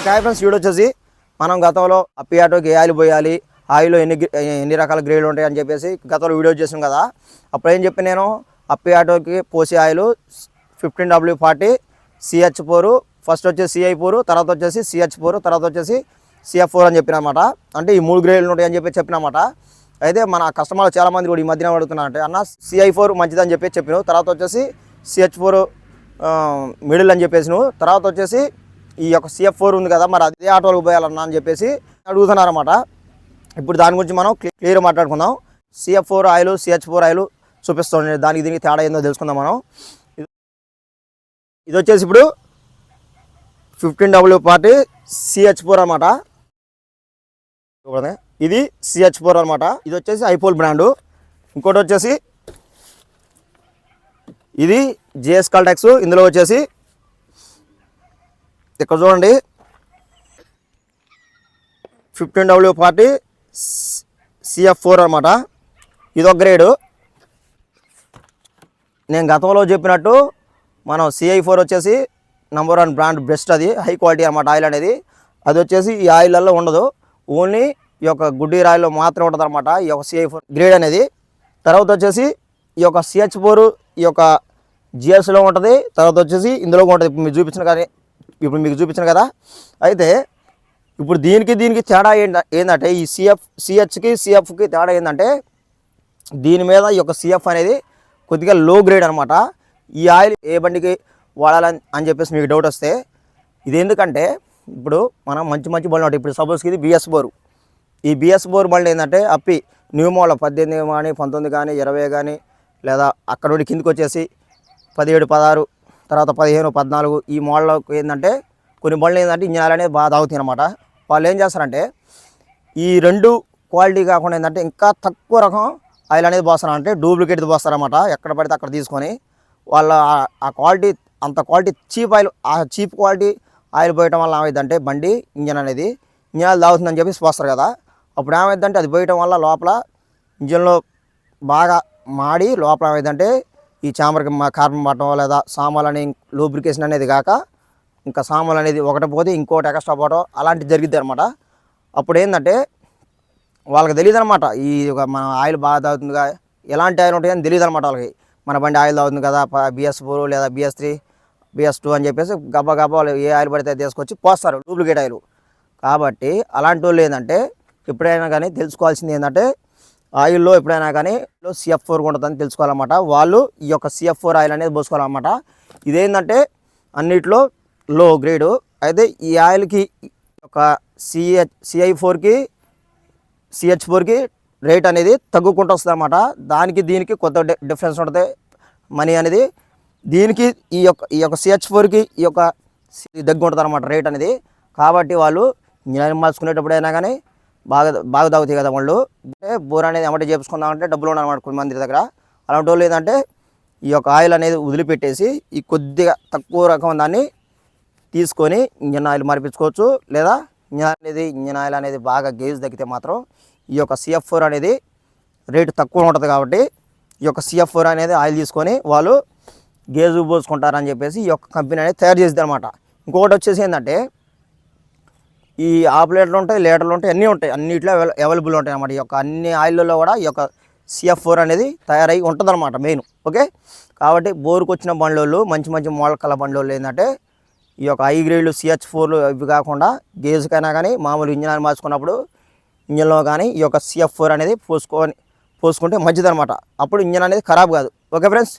Okay friends, video వచ్చేసి మనం గతంలో అప్పి ఆటోకి ఏ ఆయిల్ పోయాలి, ఆయిల్లో ఎన్ని రకాల గ్రేడ్లు ఉంటాయి అని చెప్పేసి గతంలో వీడియో చేసాం కదా. అప్పుడు ఏం చెప్పి నేను అప్పి ఆటోకి పోసే ఆయిల్ 15W40 CH4, ఫస్ట్ వచ్చేసి CI4, తర్వాత వచ్చేసి CH4, తర్వాత వచ్చేసి CF4 అని చెప్పినమాట. అంటే ఈ 3 గ్రేడ్లు ఉంటాయి అని చెప్పినమాట. అయితే మన కస్టమర్లు చాలామంది కూడా ఈ మధ్యన అడుగుతున్నారు, అంటే అన్న CI4 మంచిదని చెప్పినావు, తర్వాత వచ్చేసి CH4 మిడిల్ అని చెప్పేసి నువ్వు, తర్వాత వచ్చేసి ఈ యొక్క CF4 ఉంది కదా, మరి అదే ఆటోలకు పోయాలన్నా అని చెప్పేసి అడుగుతున్నారన్నమాట. ఇప్పుడు దాని గురించి మనం క్లియర్ మాట్లాడుకుందాం. CF4 ఆయిల్, CH4 ఆయిల్ చూపిస్తాం, దానికి దీనికి తేడా ఏందో తెలుసుకుందాం మనం. ఇది వచ్చేసి ఇప్పుడు 15W40 CH4 అనమాట. ఇది CH4 అనమాట. ఇది వచ్చేసి ఐపోల్ బ్రాండు. ఇంకోటి వచ్చేసి ఇది JS Caltex. ఇందులో వచ్చేసి ఇక్కడ చూడండి 15W40 CF4 అనమాట. ఇదొక గ్రేడు. నేను గతంలో చెప్పినట్టు మనం CI4 వచ్చేసి #1 బ్రాండ్, బెస్ట్, అది హై క్వాలిటీ అనమాట ఆయిల్ అనేది. అది వచ్చేసి ఈ ఆయిల్లో ఉండదు, ఓన్లీ ఈ యొక్క గుడ్డీర్ ఆయిల్లో మాత్రమే ఉంటుంది అనమాట ఈ యొక్క CI4 గ్రేడ్ అనేది. తర్వాత వచ్చేసి ఈ యొక్క CH4 ఈ యొక్క GSలో ఉంటుంది, తర్వాత వచ్చేసి ఇందులో ఉంటుంది. ఇప్పుడు మీకు చూపించిన కదా. అయితే ఇప్పుడు దీనికి తేడా ఏంటంటే ఈ CHకి CFకి తేడా ఏంటంటే, దీని మీద ఈ యొక్క CF అనేది కొద్దిగా లో గ్రేడ్ అనమాట. ఈ ఆయిల్ ఏ బండికి వాడాలని అని చెప్పేసి మీకు డౌట్ వస్తే, ఇది ఎందుకంటే ఇప్పుడు మనం మంచి బండ్లు ఉంటాయి. ఇప్పుడు సపోజ్కి ఇది BS4. ఈ BS4 బండ్లు ఏంటంటే అప్పి న్యూ మోడల్ 18 కానీ 19 కానీ 20 కానీ, లేదా అక్కడ నుండి కిందికి వచ్చేసి 17, 16, తర్వాత 15, 14 ఈ మోడల్ ఏంటంటే కొన్ని బండ్లు ఏంటంటే ఇంజన్ ఆయిల్ అనేది బాగా తాగుతాయి అనమాట. వాళ్ళు ఏం చేస్తారంటే ఈ 2 క్వాలిటీ కాకుండా ఏంటంటే ఇంకా తక్కువ రకం ఆయిల్ అనేది పోస్తారు, అంటే డూప్లికేట్ పోస్తారన్నమాట. ఎక్కడ పడితే అక్కడ తీసుకొని వాళ్ళ ఆ క్వాలిటీ, అంత క్వాలిటీ చీప్ ఆయిల్, ఆ చీప్ క్వాలిటీ ఆయిల్ పోయటం వల్ల ఏమైందంటే బండి ఇంజన్ ఆయిల్ తాగుతుందని చెప్పేసి పోస్తారు కదా. అప్పుడు ఏమైందంటే అది పోయటం వల్ల లోపల ఇంజన్లో బాగా మాడి లోపల ఏమైందంటే ఈ చాంబర్కి కార్బన్ పట్టడం, లేదా సామాలని లూబ్రికేషన్ అనేది కాక ఇంకా సామాన్లు అనేది ఒకటి పోతే ఇంకోటి ఎక్స్ట్రా పోవడం అలాంటివి జరిగిద్ది అనమాట. అప్పుడు ఏంటంటే వాళ్ళకి తెలియదు అనమాట, ఈ మన ఆయిల్ బాగా తాగుతుందిగా, ఎలాంటి ఆయిల్ ఉంటాయని తెలియదు అనమాట వాళ్ళకి. మన బండి ఆయిల్ తాగుతుంది కదా, BS4 లేదా BS3, BS2 అని చెప్పేసి గబ్బా వాళ్ళు ఏ ఆయిల్ పడితే తీసుకొచ్చి పోస్తారు, డూప్లికేట్ ఆయిల్. కాబట్టి అలాంటి వాళ్ళు ఏంటంటే ఎప్పుడైనా కానీ తెలుసుకోవాల్సింది ఏంటంటే, ఆయిల్లో ఎప్పుడైనా కానీ CF4 ఉంటుందని తెలుసుకోవాలన్నమాట. వాళ్ళు ఈ యొక్క CF4 ఆయిల్ అనేది పోసుకోవాలన్నమాట. ఇదేంటంటే అన్నిట్లో లో గ్రేడు. అయితే ఈ ఆయిల్కి ఒక CI4కి CH4కి రేట్ అనేది తగ్గుకుంటూ వస్తుంది అనమాట. దానికి దీనికి కొత్త డిఫరెన్స్ ఉంటుంది మనీ అనేది. దీనికి ఈ యొక్క CH4కి ఈ యొక్క దగ్గు ఉంటుంది అనమాట రేట్ అనేది. కాబట్టి వాళ్ళు ఇంజనీరింగ్ మార్చుకునేటప్పుడైనా కానీ బాగా తాగుతాయి కదా వాళ్ళు. అంటే బోర్ అనేది ఎమ్మటే చేపించుకుందామంటే డబ్బులు ఉన్నారన్నమాట కొంతమంది దగ్గర. అలాంటి వాళ్ళు ఏంటంటే ఈ యొక్క ఆయిల్ అనేది వదిలిపెట్టేసి ఈ కొద్దిగా తక్కువ రకం దాన్ని తీసుకొని ఇంజన్ ఆయిల్ మార్పించుకోవచ్చు. లేదా ఇంజన్ ఆయిల్ అనేది బాగా గేజ్ తగ్గితే మాత్రం ఈ యొక్క CF4 అనేది రేటు తక్కువ ఉంటుంది. కాబట్టి ఈ యొక్క CF4 అనేది ఆయిల్ తీసుకొని వాళ్ళు గేజ్ పోసుకుంటారని చెప్పేసి ఈ యొక్క కంపెనీ అనేది తయారు చేసింది అనమాట. ఇంకొకటి వచ్చేసి ఏంటంటే ఈ హాఫ్ లీటర్లు ఉంటాయి, లీటర్లు ఉంటాయి, అన్నీ ఉంటాయి, అన్నిట్లో అవైలబుల్ ఉంటాయి అన్నమాట. ఈ యొక్క అన్ని ఆయిల్లో కూడా ఈ యొక్క CF4 అనేది తయారై ఉంటుంది అనమాట మెయిన్. ఓకే, కాబట్టి బోరుకు వచ్చిన బండ్లోళ్ళు, మంచి మోడల్ కల బండ్లోళ్ళు ఏంటంటే ఈ యొక్క హై గ్రేడ్లు CH4లు ఇవి కాకుండా గేజ్కైనా కానీ మామూలు ఇంజన్ ఆయిల్ మార్చుకున్నప్పుడు ఇంజన్లో కానీ ఈ యొక్క CF4 అనేది పోసుకుంటే మంచిదన్నమాట. అప్పుడు ఇంజన్ అనేది ఖరాబ్ కాదు. ఓకే ఫ్రెండ్స్,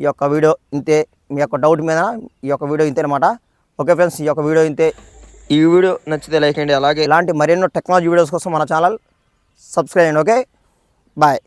ఈ యొక్క వీడియో ఇంతే. మీ యొక్క డౌట్ మీద ఈ యొక్క వీడియో ఇంతే అనమాట. ఓకే ఫ్రెండ్స్, ఈ యొక్క వీడియో ఇంతే. ఈ వీడియో నచ్చితే లైక్ చేయండి. అలాగే ఇలాంటి మరెన్నో టెక్నాలజీ వీడియోస్ కోసం మన ఛానల్ సబ్స్క్రైబ్ చేయండి. Okay, bye.